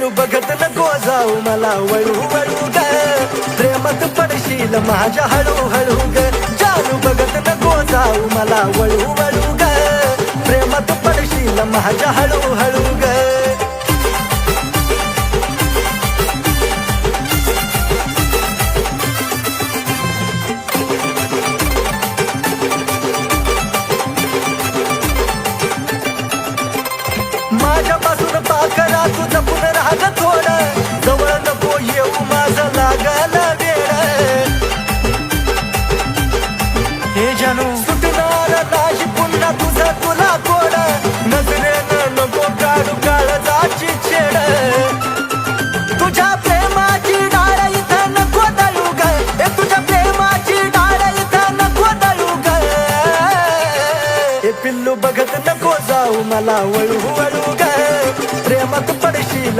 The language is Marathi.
पिल्लू बघत नको जाऊ मला वळू वळू ग, प्रेमात पडशील माझ्या हळू हळू ग. जानू बघत नको जाऊ मला वळू वळू ग, प्रेमात पडशील माझ्या हळू हळू ग. माझ्यापासून पाकरा तू जपून राग थोडं, जवळ नको येऊ माझं लागल वेळ. हे जानू सुटणार नाही पुन्हा तुझं तुला कोड, नजरेनं नको काढू काळजाची छेड. तुझ्या प्रेमाची डाळ इथं नको दळू ग, तुझ्या प्रेमाची डाळ इथं नको दळू ग. हे पिल्लू बघत नको जाऊ मला वळू वळू ग, प्रेमात पडशील